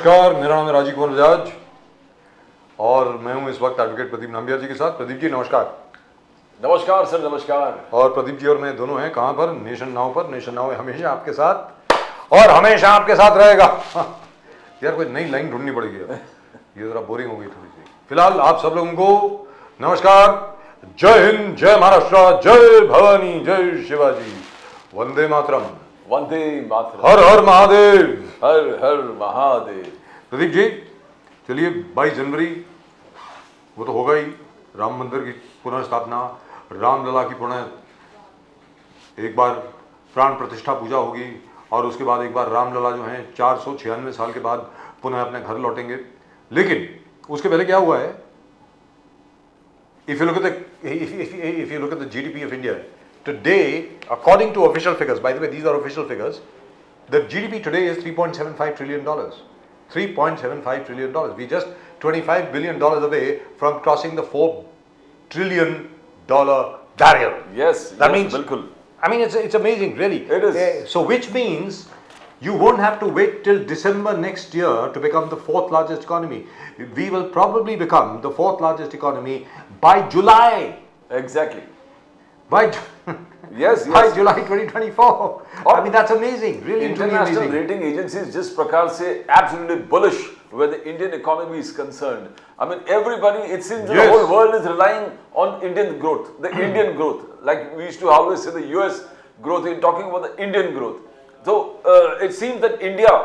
नमस्कार, मेरा नाम है राजीव कुमार बजाज और मैं हूं इस वक्त एडवोकेट प्रदीप नाम्बियार जी के साथ। प्रदीप जी नमस्कार। नमस्कार सर, नमस्कार। और प्रदीप जी और मैं दोनों हैं कहां पर? नेशन नाउ पर। नेशन नाउ हमेशा आपके साथ और हमेशा आपके साथ रहेगा। यार कोई नई लाइन ढूंढनी पड़ेगी, ये जरा बोरिंग हो गई थोड़ी सी। फिलहाल आप सब लोगों को नमस्कार, जय हिंद, जय महाराष्ट्र, जय भवानी, जय शिवाजी, वंदे मातरम। वंदे मातरम। हर हर महादेव। हर हर महादेव। प्रदीप जी चलिए, 22 जनवरी वो तो होगा ही, राम मंदिर की पुनर्स्थापना, रामलला की पुनः एक बार प्राण प्रतिष्ठा पूजा होगी और उसके बाद एक बार रामलला जो हैं 496 साल के बाद पुनः अपने घर लौटेंगे। लेकिन उसके पहले क्या हुआ है? if you look at the GDP of India today, according to official figures, by the way these are official figures, the GDP today is $3.75 trillion. $3.75 trillion. We just $25 billion away from crossing the $4 trillion barrier. Yes, that yes, means bilkul. I mean it's amazing, really. It is. So which means you won't have to wait till December next year to become the fourth largest economy. We will probably become the fourth largest economy by July. Exactly. By yes, by yes. July 2024. I mean that's amazing, really International amazing. rating agencies जिस प्रकार से absolutely bullish where the Indian economy is concerned. I mean everybody, it seems that the whole world is relying on Indian growth, the Indian growth. Like we used to always say the US growth, in talking about the Indian growth. So it seems that India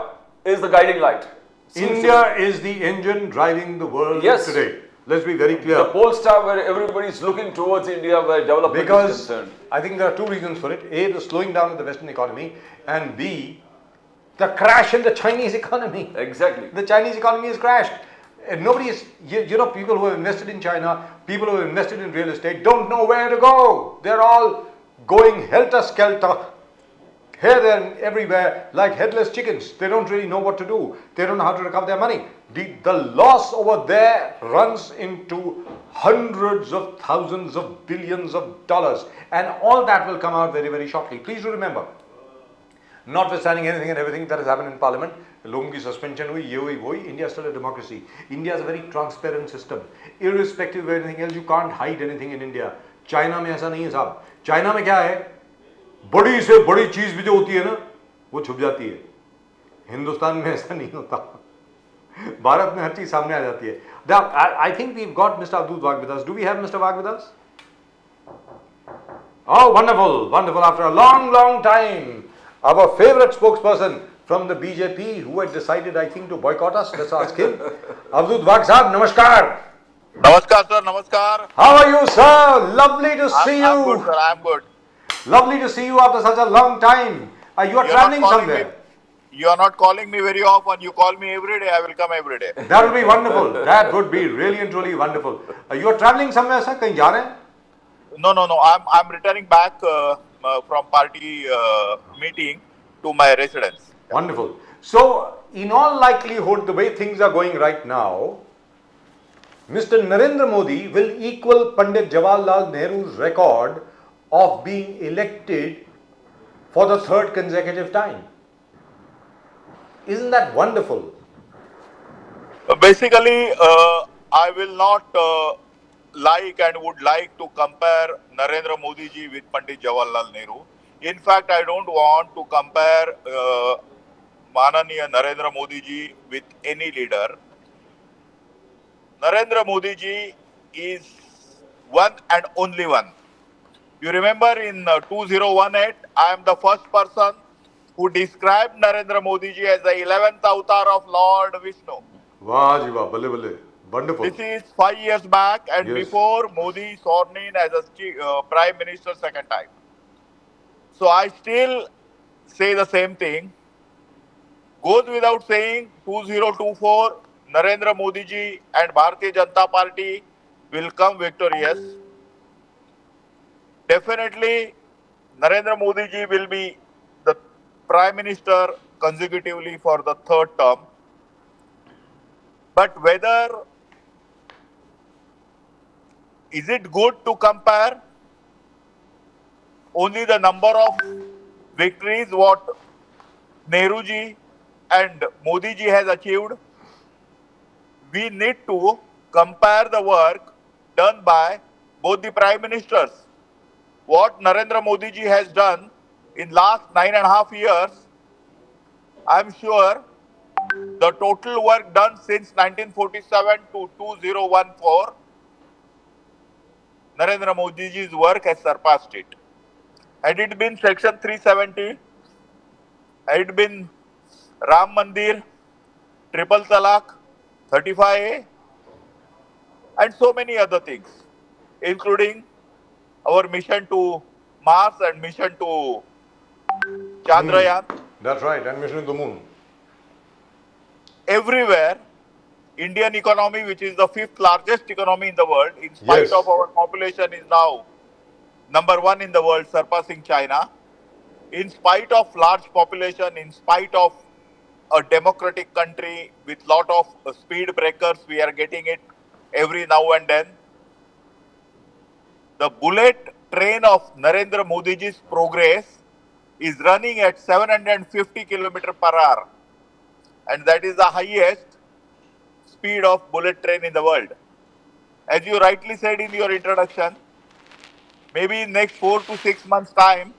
is the guiding light. India is the engine driving the world today. Let's be very clear. The pole star where everybody is looking towards India where development is concerned. I think there are two reasons for it. A, the slowing down of the Western economy, and B, the crash in the Chinese economy. Exactly. The Chinese economy has crashed. Nobody is, you know, people who have invested in China, people who have invested in real estate don't know where to go. They're all going helter-skelter, here, there and everywhere like headless chickens. They don't really know what to do. They don't know how to recover their money. The loss over there runs into hundreds of thousands of billions of dollars, and all that will come out very, very shortly. Please do remember, notwithstanding anything and everything that has happened in Parliament, लोगों की suspension हुई, ये हुई, वो हुई, India is still a democracy. India is a very transparent system. Irrespective of anything else, you can't hide anything in India. China में ऐसा नहीं है साहब. China में क्या है? बड़ी से बड़ी चीज भी जो होती है ना, वो छुप जाती है. हिंदुस्तान में ऐसा नहीं होता. भारत में हर चीज सामने आ जाती है. Now, I think we've got Mr. Avdhut Wagh with us. Do we have Mr. Wagh with us? Oh, wonderful, wonderful. After a long, long time, our favorite spokesperson from the BJP who had decided, I think, to boycott us. Let's ask him. Avdhut Wagh Sahab, namaskar. Namaskar, sir. Namaskar. How are you, sir? Lovely to see you. I'm good, sir. I'm good. Lovely to see you after such a long time. You are traveling somewhere. You are not calling me very often. You call me every day. I will come every day. That would be wonderful. That would be really and truly wonderful. You are traveling somewhere, sir? कहीं जा रहे हैं? No. I'm returning back from party meeting to my residence. Wonderful. So, in all likelihood, the way things are going right now, Mr. Narendra Modi will equal Pandit Jawaharlal Nehru's record of being elected for the third consecutive time. Isn't that wonderful? Basically, I will not like and would like to compare Narendra Modi ji with Pandit Jawaharlal Nehru. In fact, I don't want to compare Mananiya Narendra Modi ji with any leader. Narendra Modi ji is one and only one. You remember in 2018, I am the first person who described Narendra Modi ji as the 11th avatar of Lord Vishnu. Wow, jiva, balle balle. Wonderful. This is 5 years back, and before Modi sworn in as a Prime Minister second time. So I still say the same thing. Goes without saying, 2024, Narendra Modi ji and Bharatiya Janata Party will come victorious. Definitely, Narendra Modi ji will be the Prime Minister consecutively for the third term. But whether is it good to compare only the number of victories what Nehru ji and Modi ji has achieved, we need to compare the work done by both the prime ministers. What Narendra Modi ji has done in last 9.5 years, I'm sure the total work done since 1947 to 2014, Narendra Modi ji's work has surpassed it. Had it been Section 370, had it been Ram Mandir, Triple Talaq, 35A, and so many other things, including our mission to Mars and mission to Chandrayaan. That's right, and mission to the moon. Everywhere, Indian economy, which is the 5th largest economy in the world, in spite of our population, is now #1 in the world, surpassing China. In spite of large population, in spite of a democratic country with lot of speed breakers, we are getting it every now and then. The bullet train of Narendra Modi ji's progress is running at 750 km/h, and that is the highest speed of bullet train in the world. As you rightly said in your introduction, maybe in next 4 to 6 months time,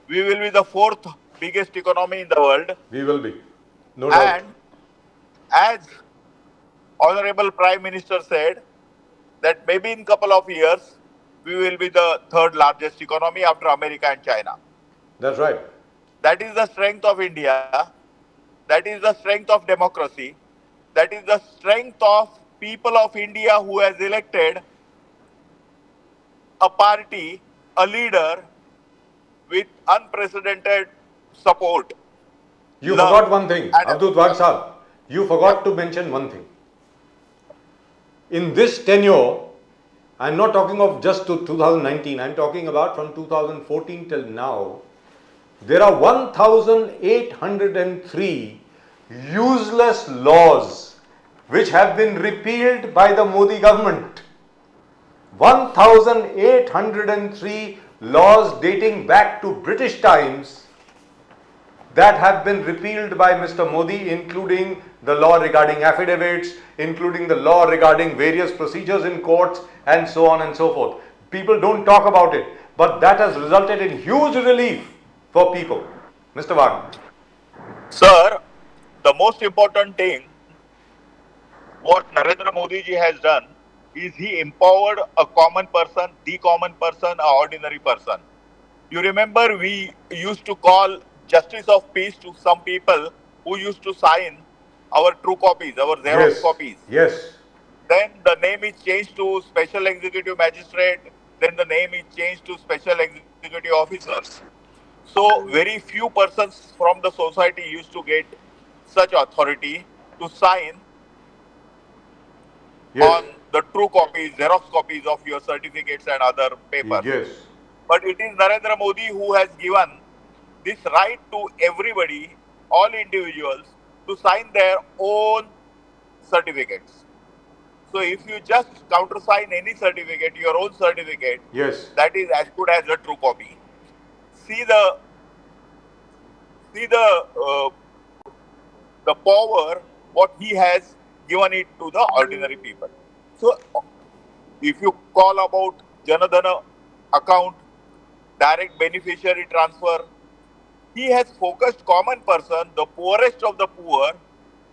we will be the 4th biggest economy in the world. We will be, no doubt. And as Honorable Prime Minister said, that maybe in couple of years, we will be the 3rd largest economy after America and China. That's right. That is the strength of India. That is the strength of democracy. That is the strength of people of India who has elected a party, a leader with unprecedented support. You Love forgot one thing, and- Avdhut Wagh Sahab. You forgot to mention one thing. In this tenure, I'm not talking of just to 2019, I'm talking about from 2014 till now, there are 1,803 useless laws which have been repealed by the Modi government. 1,803 laws dating back to British times that have been repealed by Mr. Modi, including the law regarding affidavits, including the law regarding various procedures in courts, and so on and so forth. People don't talk about it, but that has resulted in huge relief for people. Mr. Wagh. Sir, the most important thing what Narendra Modi ji has done is he empowered a common person, the common person, an ordinary person. You remember we used to call justice of peace to some people who used to sign our true copies, our Xerox copies. Yes. Then the name is changed to special executive magistrate. Then the name is changed to special executive officers. So very few persons from the society used to get such authority to sign on the true copies, Xerox copies of your certificates and other papers. Yes. But it is Narendra Modi who has given this right to everybody, all individuals, to sign their own certificates. So if you just countersign any certificate, your own certificate, Yes. that is as good as a true copy. See the power what he has given it to the ordinary people. So if you call about Janadhana account, direct beneficiary transfer, he has focused common person, the poorest of the poor,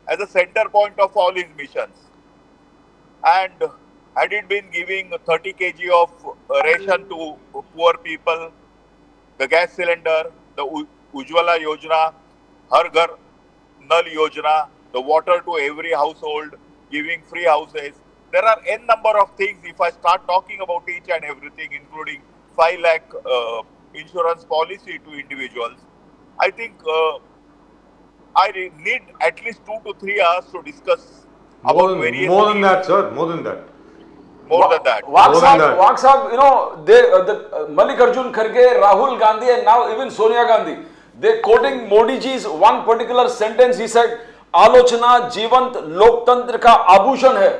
as a center point of all his missions. And had it been giving 30 kg of ration to poor people, the gas cylinder, the Ujjwala Yojana, Har Ghar Nal Yojana, the water to every household, giving free houses. There are n number of things. If I start talking about each and everything, including 5 lakh insurance policy to individuals, I think I need at least 2 to 3 hours to discuss about various More than things. that, sir. More than that. More than that. More than that. Wagh Sahab, you know, the Mallikarjun Kharge, Rahul Gandhi, and now even Sonia Gandhi, they quoting Modi ji's one particular sentence. He said, "Alochana Jivant Loktantra ka abhushan hai."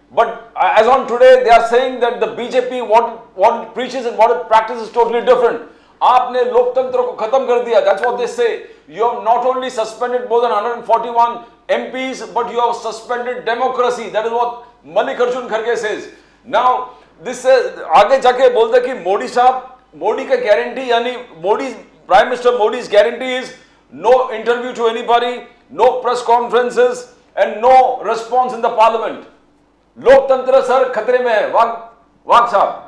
But as on today, they are saying that the BJP what it preaches and what it practices is totally different. आपने लोकतंत्र को खत्म कर दिया. That's what they say. You have not only suspended more than 141 MPs, but you have suspended democracy. That is what Mallikarjun Kharge says. Now, this आगे जाके बोलते कि मोदी साहब, मोदी का guarantee यानी Modi Prime Minister Modi's guarantee is no interview to anybody, no press conferences, and no response in the parliament. लोकतंत्र sir खतरे में है. वाघ साहब.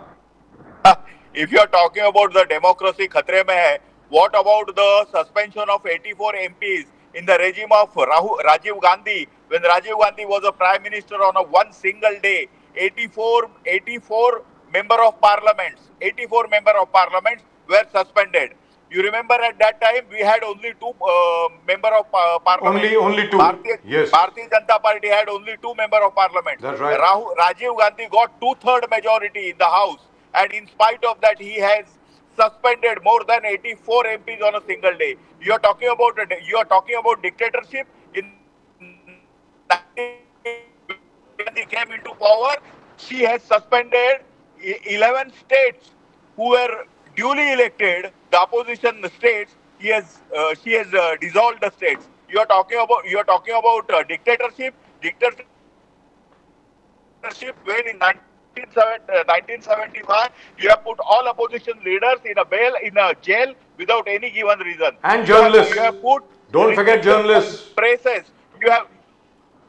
If you are talking about the democracy khatre mein hai, what about the suspension of 84 MPs in the regime of Rajiv Gandhi, when Rajiv Gandhi was a prime minister on a one single day? 84 member of parliaments were suspended. You remember at that time we had only two member of parliament. Only two. Yes. Bharatiya Janata Party had only two member of parliament. That's right. Rajiv Gandhi got 2/3 majority in the house, and in spite of that he has suspended more than 84 MPs on a single day. You are talking about dictatorship. In when he came into power, she has suspended 11 states who were duly elected, the opposition states. She has dissolved the states. You are talking about dictatorship when in 1975 you have put all opposition leaders in a jail without any given reason. And journalists. You have put Don't forget journalists. Presses.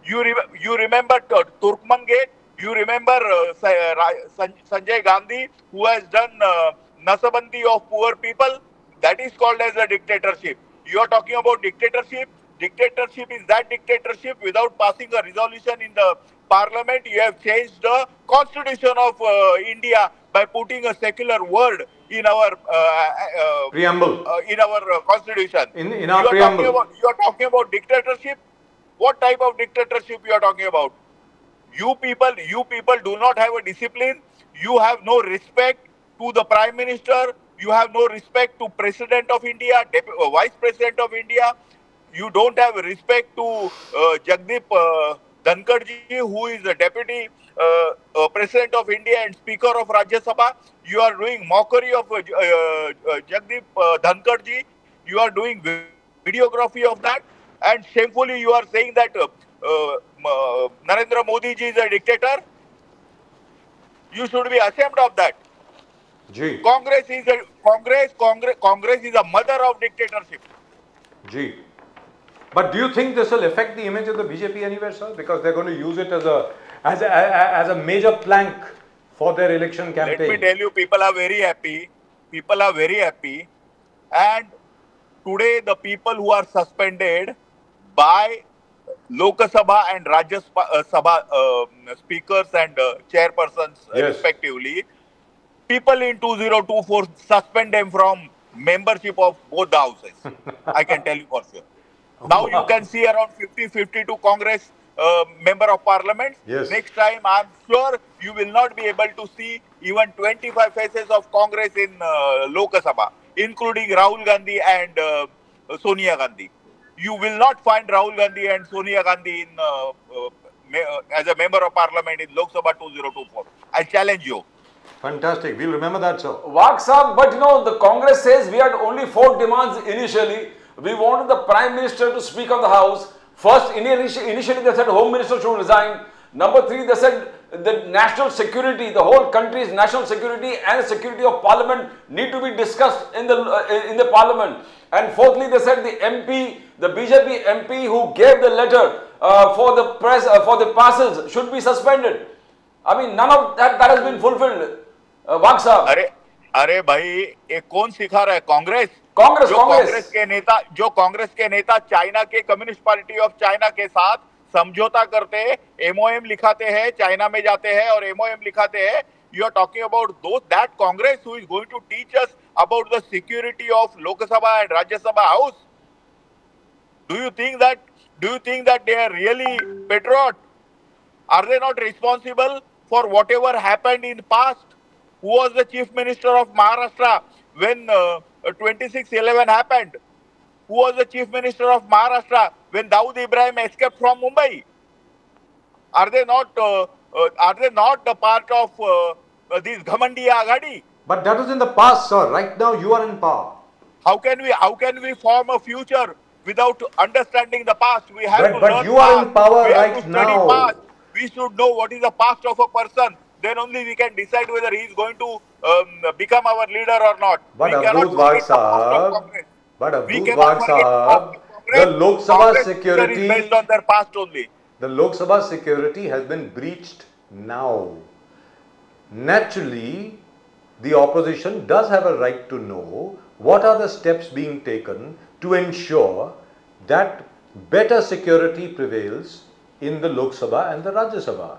You remember Turkman Gate. You remember Sanjay Gandhi, who has done Nasabandi of poor people. That is called as a dictatorship. You are talking about dictatorship. Dictatorship is that dictatorship without passing a resolution in the parliament. You have changed the constitution of India by putting a secular word in our preamble. In our constitution. In our preamble. You are talking about dictatorship. What type of dictatorship you are talking about? You people do not have a discipline. You have no respect to the Prime Minister. You have no respect to President of India, Vice President of India. You don't have respect to Jagdeep Dhankardji, who is the Deputy President of India and Speaker of Rajya Sabha. You are doing mockery of Jagdeep Dhankardji. You are doing videography of that. And shamefully you are saying that Narendra Modi ji is a dictator. You should be ashamed of that. Gee. Congress is a mother of dictatorship. Gee. But do you think this will affect the image of the BJP anywhere, sir? Because they're going to use it as a major plank for their election campaign. Let me tell you, people are very happy. And today the people who are suspended by Lok Sabha and Rajya Sabha speakers and chairpersons respectively, people in 2024 suspend them from membership of both the houses. I can tell you for sure. Now you can see around 52 Congress member of parliament. Yes. Next time I am sure you will not be able to see even 25 faces of Congress in Lok Sabha, including Rahul Gandhi and Sonia Gandhi. You will not find Rahul Gandhi and Sonia Gandhi as a member of parliament in Lok Sabha 2024. I challenge you. Fantastic. We'll remember that, sir. Wagh Sahab, but the Congress says we had only 4 demands initially. We wanted the Prime Minister to speak of the House. First, initially they said Home Minister should resign. Number 3, they said the national security, the whole country's national security and security of Parliament need to be discussed in the Parliament. And fourthly, they said the BJP MP who gave the letter for the passes should be suspended. I mean, none of that has been fulfilled. Wagh Sahab. अरे भाई ये कौन सिखा रहा है? कांग्रेस जो कांग्रेस के नेता चाइना के कम्युनिस्ट पार्टी ऑफ चाइना के साथ समझौता करते हैं, MOM लिखाते हैं, चाइना में जाते हैं और MOM लिखाते हैं. You are talking about that Congress who is going to teach us about the security of Lok Sabha and Rajya Sabha House. Do you think that they are really patriot? Are they not responsible for whatever happened in the past? Who was the Chief Minister of Maharashtra when 26/11 happened? Who was the Chief Minister of Maharashtra when Dawood Ibrahim escaped from Mumbai? Are they not the part of this Ghamandiya Aghadi? But that was in the past, sir. Right now, you are in power. How can we form a future without understanding the past. We have to But learn you are past. in power We have to right study past. now. We should know what is the past of a person. Then only we can decide whether he is going to become our leader or not. But We cannot Avdhut Wagh forget the past of Sahab, Congress. but We Avdhut cannot Wagh forget the past Sahab, of the Congress. Lok Sabha Congress future is based security, on their past only. the Lok Sabha security has been breached now. Naturally, the opposition does have a right to know what are the steps being taken to ensure that better security prevails in the Lok Sabha and the Rajya Sabha.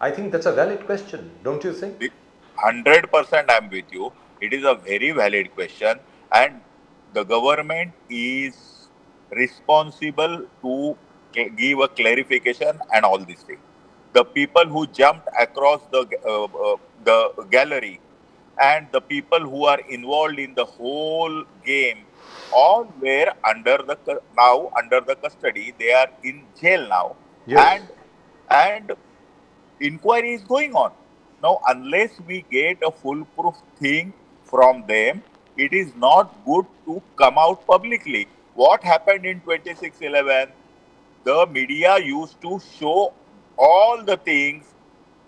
I think that's a valid question, don't you think? 100% I'm with you. It is a very valid question, and the government is responsible to give a clarification and all these things. The people who jumped across the gallery and the people who are involved in the whole game all were now under the custody. They are in jail now, Yes. and inquiry is going on. Now, unless we get a foolproof thing from them, it is not good to come out publicly. What happened in 2611? The media used to show all the things,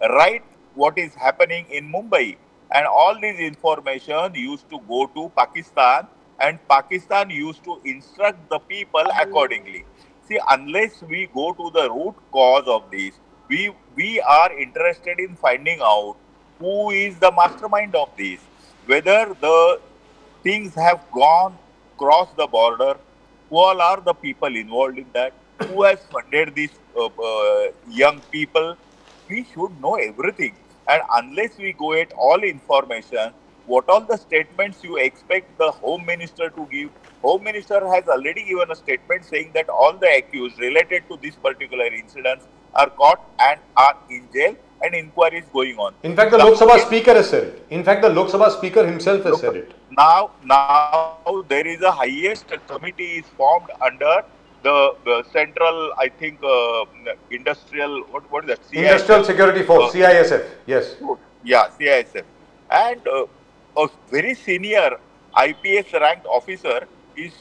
right, what is happening in Mumbai. And all this information used to go to Pakistan, and Pakistan used to instruct the people accordingly. See, unless we go to the root cause of this, we are interested in finding out who is the mastermind of this, whether the things have gone cross the border, who all are the people involved in that, who has funded these young people. We should know everything. And unless we get all information, what all the statements you expect the Home Minister to give? Home Minister has already given a statement saying that all the accused related to this particular incidents are caught and are in jail, and inquiry is going on. In fact, the Lok Sabha Speaker has said it. In fact, the Lok Sabha Speaker himself has said it. Now there is a highest committee is formed under the central, I think, industrial, what is that? CISF. Industrial Security Force, CISF, yes. Yeah, CISF. And a very senior IPS ranked officer is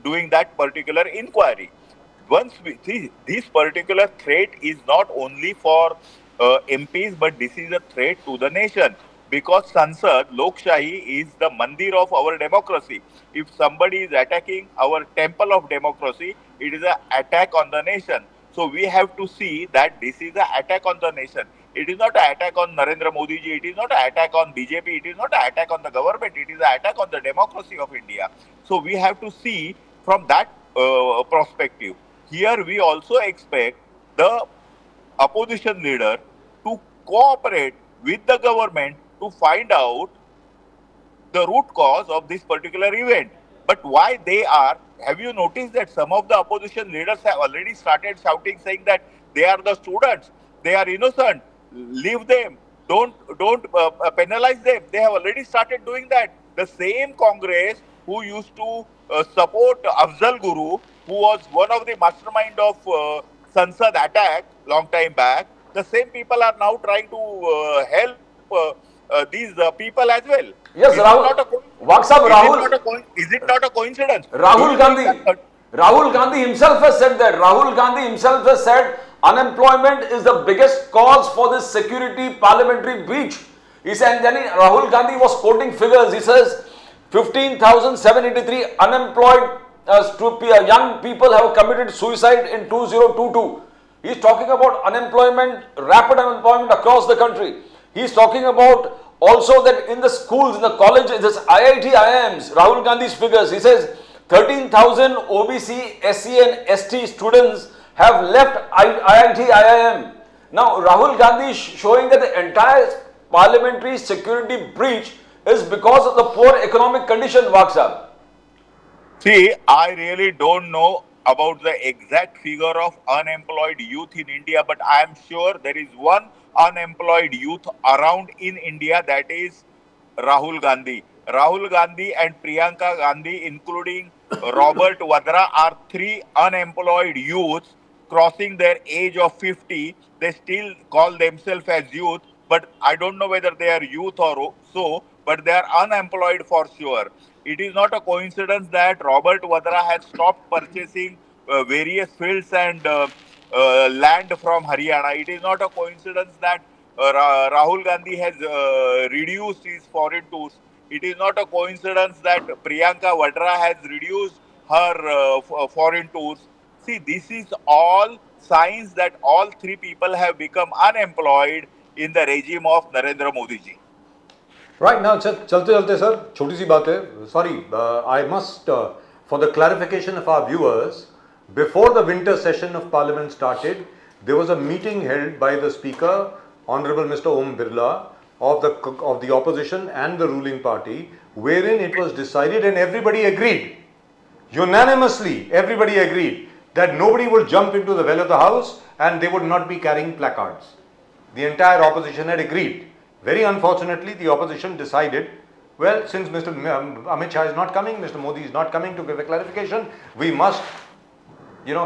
doing that particular inquiry. Once we see, this particular threat is not only for MPs, but this is a threat to the nation, because Sansad, Lokshahi is the mandir of our democracy. If somebody is attacking our temple of democracy, it is an attack on the nation. So we have to see that this is an attack on the nation. It is not an attack on Narendra Modi ji, it is not an attack on BJP, it is not an attack on the government, it is an attack on the democracy of India. So we have to see from that perspective. Here we also expect the opposition leader to cooperate with the government to find out the root cause of this particular event. But why they are, have you noticed that some of the opposition leaders have already started shouting, saying that they are the students, they are innocent, leave them, don't penalize them. They have already started doing that. The same Congress who used to support Afzal Guru, who was one of the mastermind of Sansad attack long time back, the same people are now trying to help these people as well. Yes, Is it Rahul. not a Wagh Sahab, is it not a coincidence? Rahul Gandhi himself has said that. Rahul Gandhi himself has said unemployment is the biggest cause for this security parliamentary breach. He said, and then Rahul Gandhi was quoting figures. He says 15,783 unemployed young people have committed suicide in 2022. He is talking about unemployment, rapid unemployment across the country. He is talking about also that in the schools, in the colleges, this IIT, IIMs, Rahul Gandhi's figures, he says 13,000 OBC, SC and ST students have left IIT, IIM. Now, Rahul Gandhi is showing that the entire parliamentary security breach is because of the poor economic condition, Wagh Sahab. See, I really don't know about the exact figure of unemployed youth in India, but I am sure there is one unemployed youth around in India, that is Rahul Gandhi. Rahul Gandhi and Priyanka Gandhi, including Robert Vadra, are three unemployed youths crossing their age of 50. They still call themselves as youth, but I don't know whether they are youth or so, but they are unemployed for sure. It is not a coincidence that Robert Vadra has stopped purchasing various fields and land from Haryana. It is not a coincidence that Rahul Gandhi has reduced his foreign tours. It is not a coincidence that Priyanka Vadra has reduced her foreign tours. See, this is all signs that all three people have become unemployed in the regime of Narendra Modi ji. Right now, चलते चलते sir छोटी सी बात है. Sorry, I must for the clarification of our viewers, before the winter session of Parliament started, there was a meeting held by the Speaker, Honorable Mr. Om Birla, of the opposition and the ruling party, wherein it was decided and everybody agreed, unanimously everybody agreed, that nobody would jump into the well of the house and they would not be carrying placards. The entire opposition had agreed. Very unfortunately, the opposition decided, well, since Mr. Amit Shah is not coming, Mr. Modi is not coming to give a clarification, we must,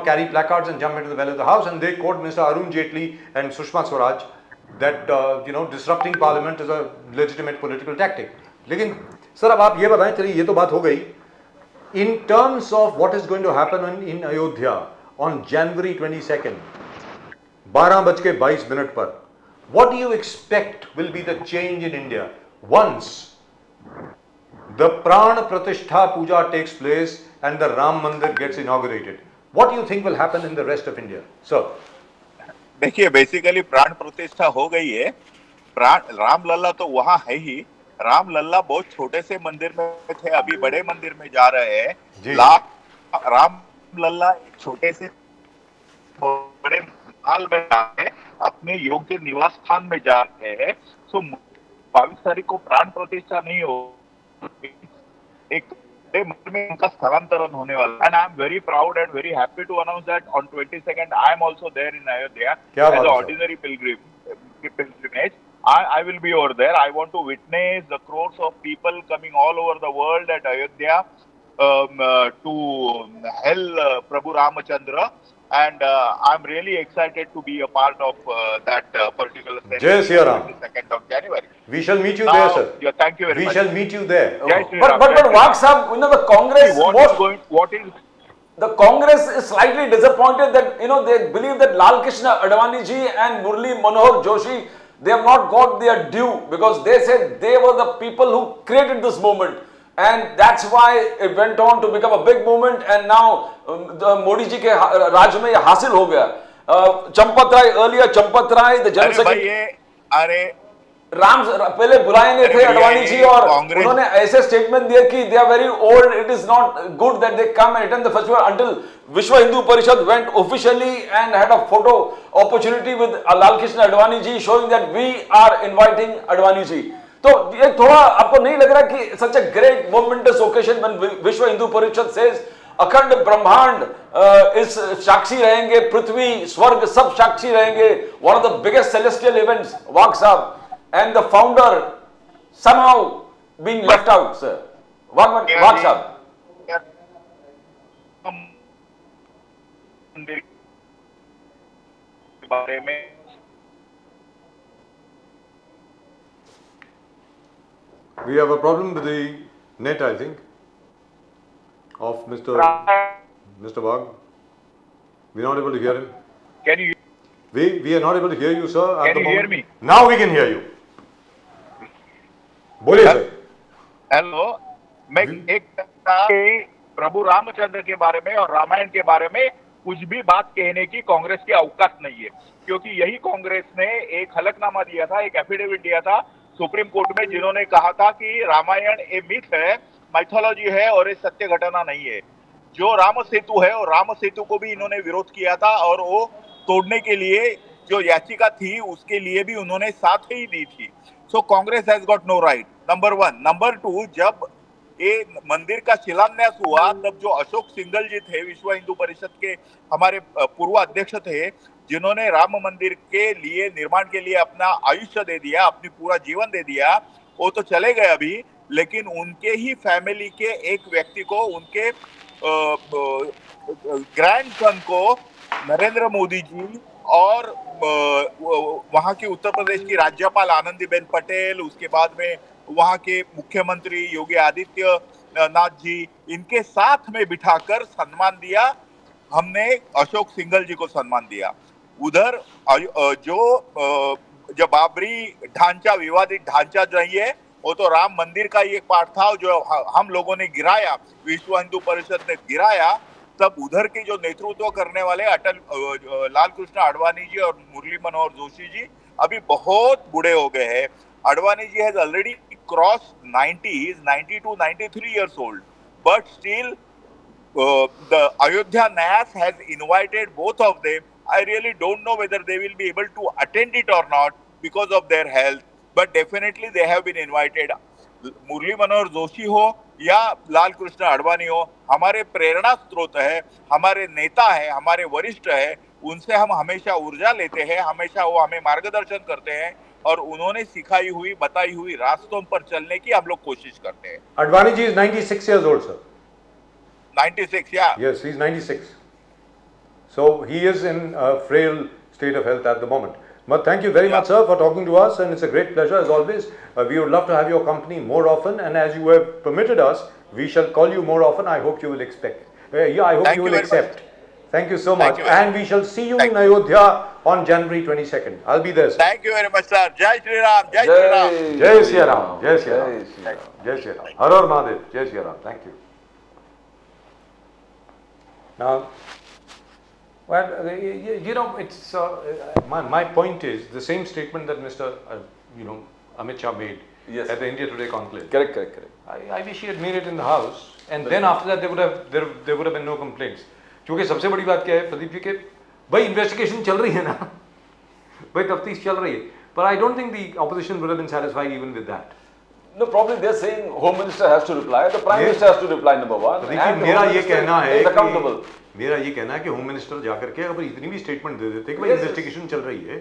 carry placards and jump into the well of the house. And they quote Mr. Arun Jaitley and Sushma Swaraj that, disrupting parliament is a legitimate political tactic. लेकिन sir अब आप ये बताएं, चलिए ये तो बात हो गई. In terms of what is going to happen in Ayodhya on January 22nd, 12:22 पर, what do you expect will be the change in India once the Pran Pratishtha Puja takes place and the Ram Mandir gets inaugurated? What do you think will happen in the rest of India? Sir. देखिए, basically प्राण प्रतिष्ठा हो गई है. राम लल्ला तो वहाँ है ही. राम लल्ला बहुत छोटे से मंदिर में थे, अभी बड़े मंदिर में जा रहे हैं. राम लल्ला एक छोटे से बड़े हाल में जा रहे हैं, अपने योग्य निवास स्थान में जा रहे हैं. सो 22 तारीख को प्राण प्रतिष्ठा नहीं हो, एक मंदिर में उनका स्थलांतरण होने वाला. And I am very proud and very happy to announce that on 22nd I am also there in Ayodhya as an ordinary pilgrimage. I will be over there. I want to witness the crores of people coming all over the world at Ayodhya to hail Prabhu Ramachandra, and I'm really excited to be a part of that particular ceremony, 22nd of January. We shall meet you there, sir. Yeah, thank you very much. We shall meet you there. But Wagh Sahab, the Congress, the Congress is slightly disappointed that, they believe that Lal Krishna Advani ji and Murli Manohar Joshi, they have not got their due, because they said they were the people who created this movement, and that's why it went on to become a big movement. And now the Modi ji ke Raj mein hasil ho gaya. Champat Rai, earlier Champat Rai, the General Secretary, Ram पहले बुलाए नहीं थे अडवाणी जी, और उन्होंने ऐसे statement दिया कि they are very old, it is not good that they come and attend the festival until Vishwa Hindu Parishad went officially and had a photo opportunity with Lal Krishna Advani ji showing that we are inviting Advani ji. तो ये थोड़ा आपको नहीं लग रहा कि such a great momentous occasion when Vishwa Hindu परिषद says अखंड ब्रह्मांड इस साक्षी रहेंगे, पृथ्वी स्वर्ग सब साक्षी रहेंगे, one of the biggest celestial events, Wagh sahab, and the founder somehow being left out, sir? Wagh sahab. We have a problem with the net, I think, of Mr. Wagh. We're not able to hear him. Can you? We are not able to hear you, sir. Can you hear me? Now we can hear you. बोलिए sir. Hello, मैं एक प्रभु रामचंद्र के बारे में और रामायण के बारे में कुछ भी बात कहने की कांग्रेस की अवकाश नहीं है, क्योंकि यही कांग्रेस ने एक हलफनामा दिया था, एक एफिडेविट दिया था सुप्रीम कोर्ट में, जिन्होंने कहा था कि रामायण एक मिथ है, माइथोलॉजी है और ये सत्य घटना नहीं है. जो राम सेतु है, और राम सेतु को भी इन्होंने विरोध किया था, और वो तोड़ने के लिए जो याचिका थी उसके लिए भी उन्होंने साथ ही दी थी. So Congress has got no right, number 1. Number 2, जब ये मंदिर का शिलान्यास हुआ तब जो अशोक सिंघल जी थे, विश्व हिंदू परिषद के हमारे पूर्व अध्यक्ष थे, जिन्होंने राम मंदिर के लिए निर्माण के लिए अपना आयुष्य दे दिया, अपनी पूरा जीवन दे दिया, वो तो चले गए अभी, लेकिन उनके ही फैमिली के एक व्यक्ति को, उनके ग्रैंडसन को नरेंद्र मोदी जी और वहाँ की उत्तर प्रदेश की राज्यपाल आनंदीबेन पटेल, उसके बाद में वहाँ के मुख्यमंत्री योगी नाथ जी, इनके साथ में बिठाकर सम्मान दिया हमने। अशोक सिंघल जी को सम्मान दिया। उधर जो बाबरी ढांचा, विवादित ढांचा नहीं है, वो तो राम मंदिर का ही एक पार्ट था जो हम लोगों ने गिराया, विश्व हिंदू परिषद ने गिराया। तब उधर के जो नेतृत्व करने वाले लाल कृष्ण आडवाणी जी और मुरली मनोहर जोशी जी अभी बहुत बूढ़े हो गए हैं। Advani ji has already cross 90, he is 92, 93 years old, but still the Ayodhya NAS has invited both of them. I really don't know whether they will be able to attend it or not because of their health, but definitely they have been invited. Murli Manohar Joshi हो या लाल कृष्ण आडवाणी हो, हमारे प्रेरणा स्रोत है, हमारे नेता है, हमारे वरिष्ठ है, उनसे हम हमेशा ऊर्जा लेते हैं, हमेशा वो हमें मार्गदर्शन करते हैं और उन्होंने सिखाई हुई बताई हुई रास्तों पर चलने की हम लोग कोशिश करते हैं। Advani ji is 96 years old, sir. 96, yeah. Yes, he's 96. So he is in a frail state of health at the moment. But thank you very much, sir, for talking to us, and it's a great pleasure as always. We would love to have your company more often, and as you have permitted us, we shall call you more often. I hope you will expect. I hope you will accept. Thank you so much, and we shall see you in Ayodhya on January 22nd. I'll be there, sir. Thank you very much, sir. Jai Shri Ram. Jai Shri Ram. Jai Shri Ram. Jai Shri Ram. Jai Shri Ram. Har Har Mahadev. Jai Shri Ram. Thank you. Now, well, you know, it's my point is the same statement that Mr. Amit Shah made at the India Today conclave. Correct. I wish he had made it in the House, and then after that there would have been no complaints. क्योंकि सबसे बड़ी बात क्या है प्रदीप जी के भाई investigation चल रही है ना, भाई तफ्तीश चल रही है, but I don't think the opposition would have been satisfied even with that. No, probably they're saying Home Minister has to reply, the Prime Minister has to reply, number one. Pradeep ji मेरा ये कहना है accountable. मेरा ये कहना है कि home minister जाकर के अगर इतनी भी स्टेटमेंट दे देते कि भाई इन्वेस्टिगेशन चल रही है,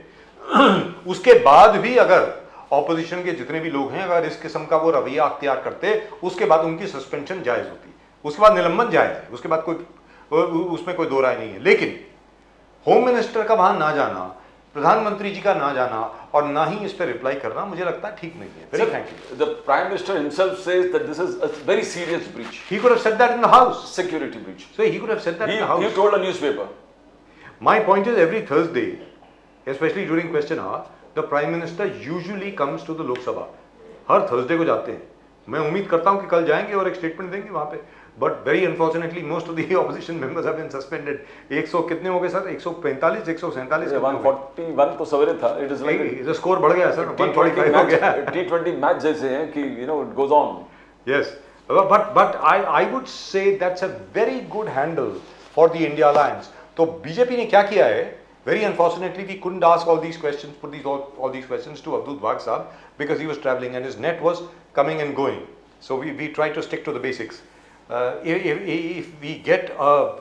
उसके बाद भी अगर ऑपोजिशन के जितने भी लोग हैं अगर इस किस्म का वो रवैया अख्तियार करते, उसके बाद उनकी सस्पेंशन जायज होती, उसके बाद निलंबन जायज है, उसके बाद उसमें कोई दो राय नहीं है। लेकिन होम मिनिस्टर का वहां ना जाना, प्रधानमंत्री जी का ना जाना और ना ही इस पर रिप्लाई करना मुझे लगता है ठीक नहीं है। Very frankly, the Prime Minister himself says that this is a very serious breach. He could have said that in the House. Security breach. So he could have said that in the House. He told a newspaper. My point is every Thursday, especially during question hour, the Prime Minister usually comes to the Lok Sabha. Her Thursday को जाते हैं। मैं उम्मीद करता हूँ कि कल जाएंगे और एक स्टेटमेंट देंगे वहाँ पे। But very unfortunately, most of the opposition members have been suspended. 100 कितने हो गए सर? 145, 147 141 तो सवेरे था. It is like the score बढ़ गया सर. 145 हो गया. T20 मैच जैसे हैं कि it goes on. Yes, but I would say that's a very good handle for the India Alliance. तो बीजेपी ने क्या किया है? Very unfortunately, we couldn't ask all these questions, put all these questions to Avdhut Wagh sahab because he was traveling and his net was coming and going. So we tried to stick to the basics. If we get a